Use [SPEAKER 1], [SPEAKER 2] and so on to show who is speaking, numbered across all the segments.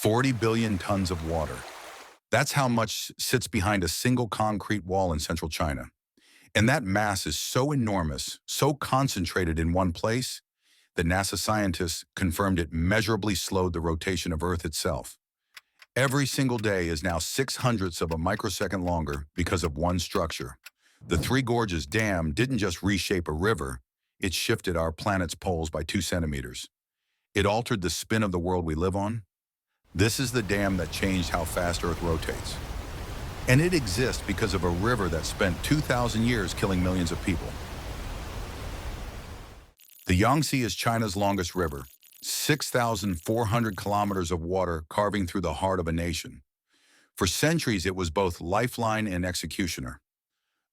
[SPEAKER 1] 40 billion tons of water. That's how much sits behind a single concrete wall in central China. And that mass is so enormous, so concentrated in one place, that NASA scientists confirmed it measurably slowed the rotation of Earth itself. Every single day is now 6/100ths of a microsecond longer because of one structure. The Three Gorges Dam didn't just reshape a river, it shifted our planet's poles by 2 centimeters. It altered the spin of the world we live on. This is the dam that changed how fast Earth rotates. And it exists because of a river that spent 2,000 years killing millions of people. The Yangtze is China's longest river, 6,400 kilometers of water carving through the heart of a nation. For centuries, it was both lifeline and executioner.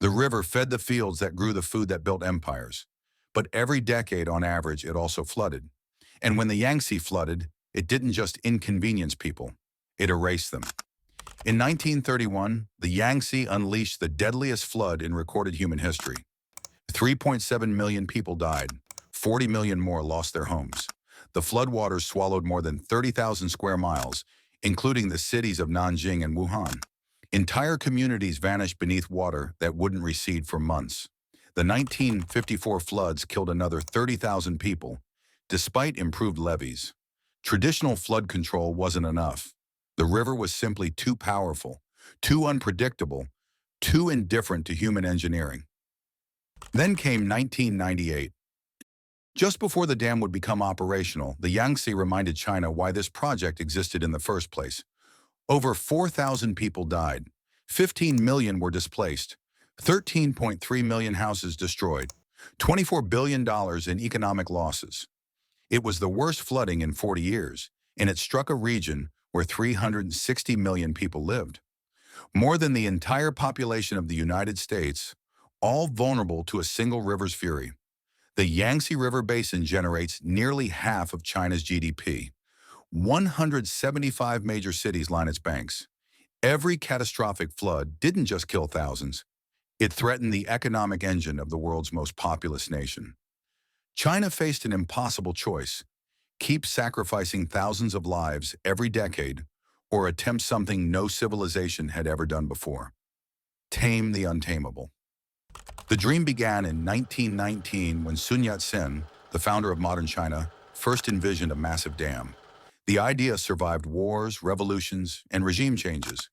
[SPEAKER 1] The river fed the fields that grew the food that built empires. But every decade, on average, it also flooded. And when the Yangtze flooded, it didn't just inconvenience people, it erased them. In 1931, the Yangtze unleashed the deadliest flood in recorded human history. 3.7 million people died, 40 million more lost their homes. The floodwaters swallowed more than 30,000 square miles, including the cities of Nanjing and Wuhan. Entire communities vanished beneath water that wouldn't recede for months. The 1954 floods killed another 30,000 people, despite improved levees. Traditional flood control wasn't enough. The river was simply too powerful, too unpredictable, too indifferent to human engineering. Then came 1998. Just before the dam would become operational, the Yangtze reminded China why this project existed in the first place. Over 4,000 people died, 15 million were displaced, 13.3 million houses destroyed, $24 billion in economic losses. It was the worst flooding in 40 years, and it struck a region where 360 million people lived. More than the entire population of the United States, all vulnerable to a single river's fury. The Yangtze River Basin generates nearly half of China's GDP. 175 major cities line its banks. Every catastrophic flood didn't just kill thousands. It threatened the economic engine of the world's most populous nation. China faced an impossible choice: keep sacrificing thousands of lives every decade, or attempt something no civilization had ever done before: tame the untamable. The dream began in 1919 when Sun Yat-sen, the founder of modern China, first envisioned a massive dam. The idea survived wars, revolutions, and regime changes.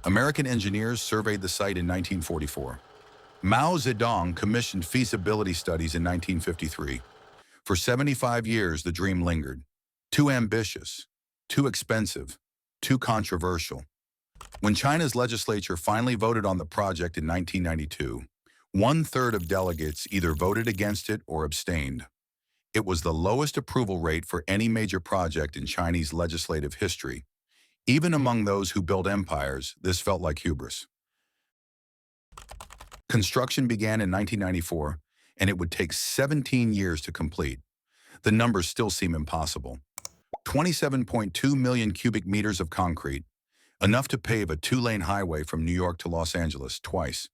[SPEAKER 1] American engineers surveyed the site in 1944. Mao Zedong commissioned feasibility studies in 1953. For 75 years, the dream lingered. Too ambitious, too expensive, too controversial. When China's legislature finally voted on the project in 1992, 1/3 of delegates either voted against it or abstained. It was the lowest approval rate for any major project in Chinese legislative history. Even among those who built empires, this felt like hubris. Construction began in 1994, and it would take 17 years to complete. The numbers still seem impossible. 27.2 million cubic meters of concrete, enough to pave a 2-lane highway from New York to Los Angeles twice.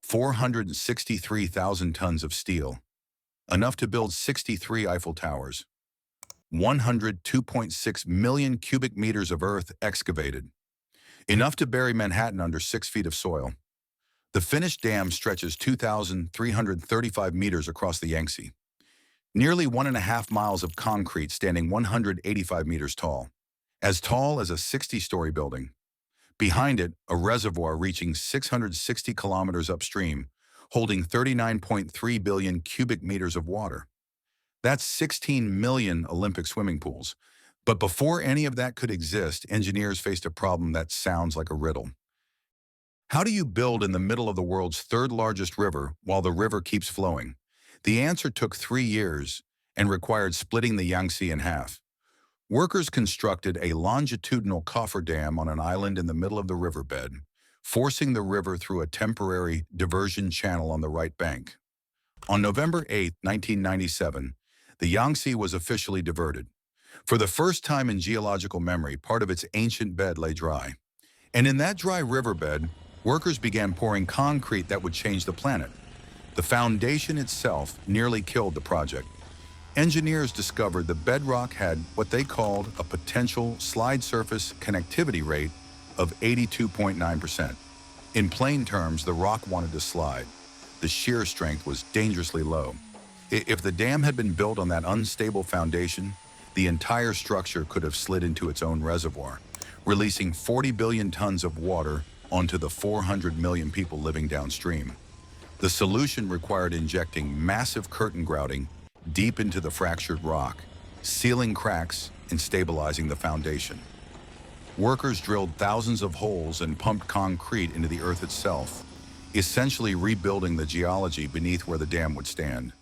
[SPEAKER 1] 463,000 tons of steel, enough to build 63 Eiffel Towers. 102.6 million cubic meters of earth excavated, enough to bury Manhattan under 6 feet of soil. The finished dam stretches 2,335 meters across the Yangtze. Nearly 1.5 miles of concrete standing 185 meters tall as a 60-story building. Behind it, a reservoir reaching 660 kilometers upstream, holding 39.3 billion cubic meters of water. That's 16 million Olympic swimming pools. But before any of that could exist, engineers faced a problem that sounds like a riddle. How do you build in the middle of the world's 3rd largest river while the river keeps flowing? The answer took 3 years and required splitting the Yangtze in half. Workers constructed a longitudinal cofferdam on an island in the middle of the riverbed, forcing the river through a temporary diversion channel on the right bank. On November 8, 1997, the Yangtze was officially diverted. For the first time in geological memory, part of its ancient bed lay dry. And in that dry riverbed, workers began pouring concrete that would change the planet. The foundation itself nearly killed the project. Engineers discovered the bedrock had what they called a potential slide surface connectivity rate of 82.9%. In plain terms, the rock wanted to slide. The shear strength was dangerously low. If the dam had been built on that unstable foundation, the entire structure could have slid into its own reservoir, releasing 40 billion tons of water onto the 400 million people living downstream. The solution required injecting massive curtain grouting deep into the fractured rock, sealing cracks and stabilizing the foundation. Workers drilled thousands of holes and pumped concrete into the earth itself, essentially rebuilding the geology beneath where the dam would stand.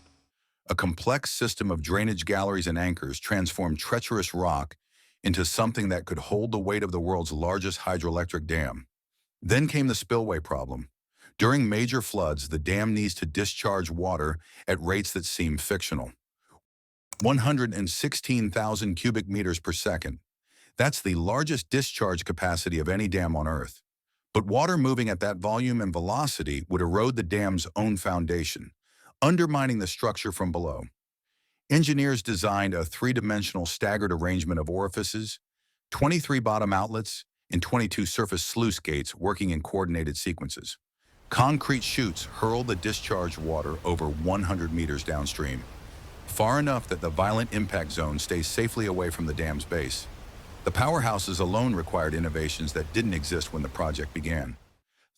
[SPEAKER 1] A complex system of drainage galleries and anchors transformed treacherous rock into something that could hold the weight of the world's largest hydroelectric dam. Then came the spillway problem. During major floods, the dam needs to discharge water at rates that seem fictional. 116,000 cubic meters per second. That's the largest discharge capacity of any dam on Earth. But water moving at that volume and velocity would erode the dam's own foundation, undermining the structure from below. Engineers designed a three-dimensional staggered arrangement of orifices, 23 bottom outlets, and 22 surface sluice gates working in coordinated sequences. Concrete chutes hurl the discharged water over 100 meters downstream, far enough that the violent impact zone stays safely away from the dam's base. The powerhouses alone required innovations that didn't exist when the project began.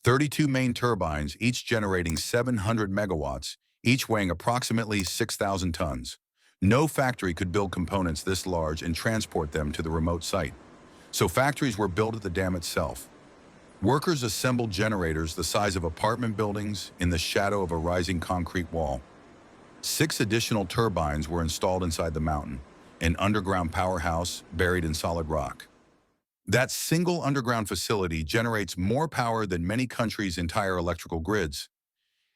[SPEAKER 1] 32 main turbines, each generating 700 megawatts, each weighing approximately 6,000 tons. No factory could build components this large and transport them to the remote site. So factories were built at the dam itself. Workers assembled generators the size of apartment buildings in the shadow of a rising concrete wall. 6 additional turbines were installed inside the mountain, an underground powerhouse buried in solid rock. That single underground facility generates more power than many countries' entire electrical grids.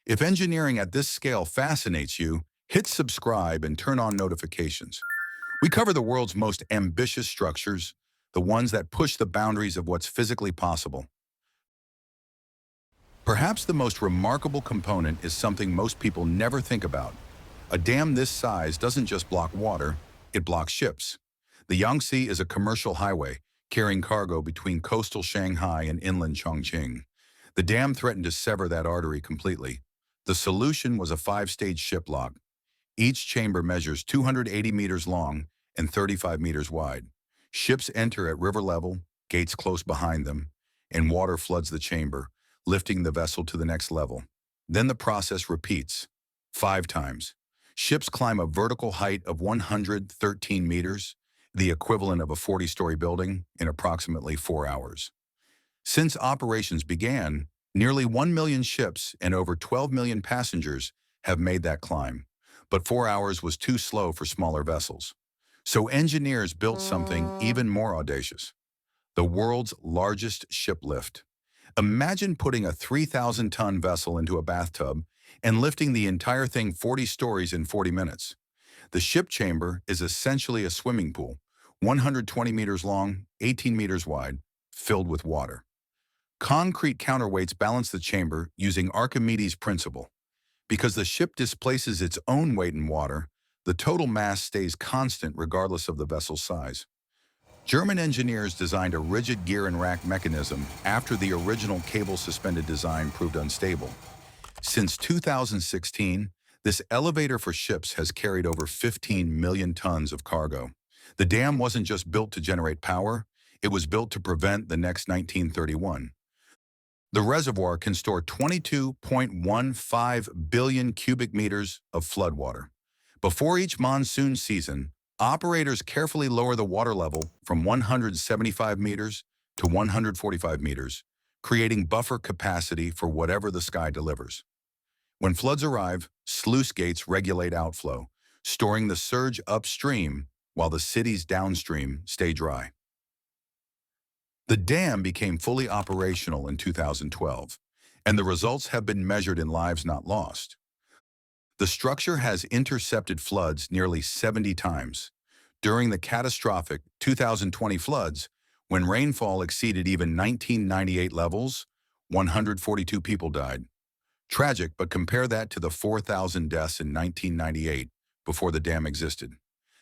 [SPEAKER 1] If engineering at this scale fascinates you, hit subscribe and turn on notifications. We cover the world's most ambitious structures, the ones that push the boundaries of what's physically possible. Perhaps the most remarkable component is something most people never think about. A dam this size doesn't just block water, it blocks ships. The Yangtze is a commercial highway carrying cargo between coastal Shanghai and inland Chongqing. The dam threatened to sever that artery completely. The solution was a 5-stage ship lock. Each chamber measures 280 meters long and 35 meters wide. Ships enter at river level, gates close behind them, and water floods the chamber, lifting the vessel to the next level. Then the process repeats, 5 times. Ships climb a vertical height of 113 meters, the equivalent of a 40-story building, in approximately 4 hours. Since operations began, nearly 1 million ships and over 12 million passengers have made that climb. But 4 hours was too slow for smaller vessels. So engineers built something even more audacious: the world's largest ship lift. Imagine putting a 3,000-ton vessel into a bathtub and lifting the entire thing 40 stories in 40 minutes. The ship chamber is essentially a swimming pool, 120 meters long, 18 meters wide, filled with water. Concrete counterweights balance the chamber using Archimedes' principle. Because the ship displaces its own weight in water, the total mass stays constant regardless of the vessel's size. German engineers designed a rigid gear and rack mechanism after the original cable-suspended design proved unstable. Since 2016, this elevator for ships has carried over 15 million tons of cargo. The dam wasn't just built to generate power, it was built to prevent the next 1931. The reservoir can store 22.15 billion cubic meters of floodwater. Before each monsoon season, operators carefully lower the water level from 175 meters to 145 meters, creating buffer capacity for whatever the sky delivers. When floods arrive, sluice gates regulate outflow, storing the surge upstream while the cities downstream stay dry. The dam became fully operational in 2012, and the results have been measured in lives not lost. The structure has intercepted floods nearly 70 times. During the catastrophic 2020 floods, when rainfall exceeded even 1998 levels, 142 people died. Tragic, but compare that to the 4,000 deaths in 1998, before the dam existed.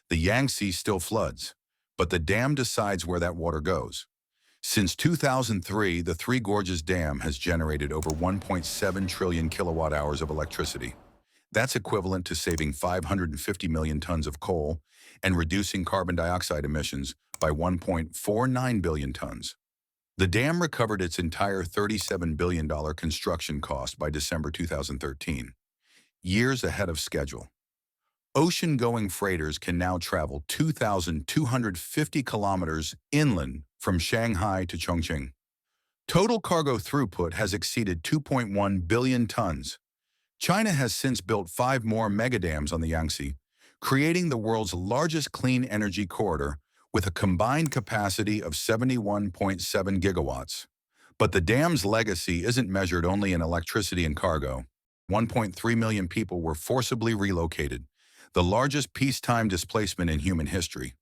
[SPEAKER 1] The Yangtze still floods, but the dam decides where that water goes. Since 2003, the Three Gorges Dam has generated over 1.7 trillion kilowatt hours of electricity. That's equivalent to saving 550 million tons of coal and reducing carbon dioxide emissions by 1.49 billion tons. The dam recovered its entire $37 billion construction cost by December 2013, years ahead of schedule. Ocean-going freighters can now travel 2,250 kilometers inland from Shanghai to Chongqing. Total cargo throughput has exceeded 2.1 billion tons. China has since built 5 more megadams on the Yangtze, creating the world's largest clean energy corridor with a combined capacity of 71.7 gigawatts. But the dam's legacy isn't measured only in electricity and cargo. 1.3 million people were forcibly relocated, the largest peacetime displacement in human history.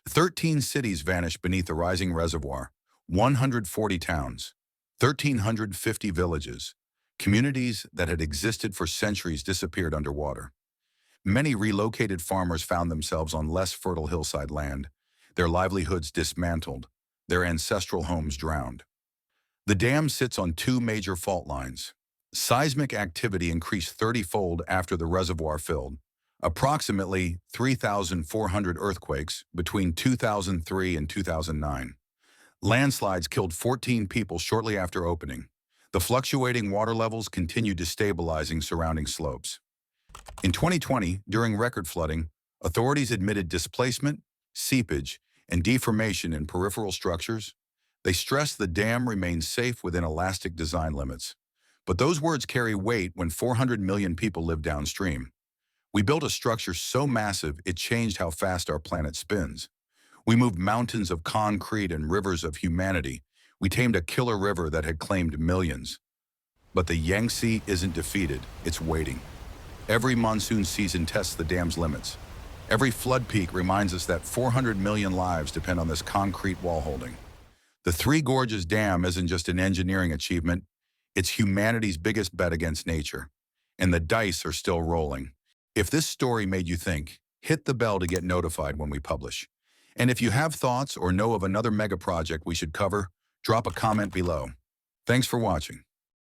[SPEAKER 1] 13 cities vanished beneath the rising reservoir, 140 towns, 1,350 villages. Communities that had existed for centuries disappeared underwater. Many relocated farmers found themselves on less fertile hillside land, their livelihoods dismantled, their ancestral homes drowned. The dam sits on 2 major fault lines. Seismic activity increased 30-fold after the reservoir filled. Approximately 3,400 earthquakes between 2003 and 2009. Landslides killed 14 people shortly after opening. The fluctuating water levels continued destabilizing surrounding slopes. In 2020, during record flooding, authorities admitted displacement, seepage, and deformation in peripheral structures. They stressed the dam remains safe within elastic design limits. But those words carry weight when 400 million people live downstream. We built a structure so massive it changed how fast our planet spins. We moved mountains of concrete and rivers of humanity. We tamed a killer river that had claimed millions. But the Yangtze isn't defeated, it's waiting. Every monsoon season tests the dam's limits. Every flood peak reminds us that 400 million lives depend on this concrete wall holding. The Three Gorges Dam isn't just an engineering achievement, it's humanity's biggest bet against nature. And the dice are still rolling. If this story made you think, hit the bell to get notified when we publish. And if you have thoughts or know of another mega project we should cover, drop a comment below. Thanks for watching.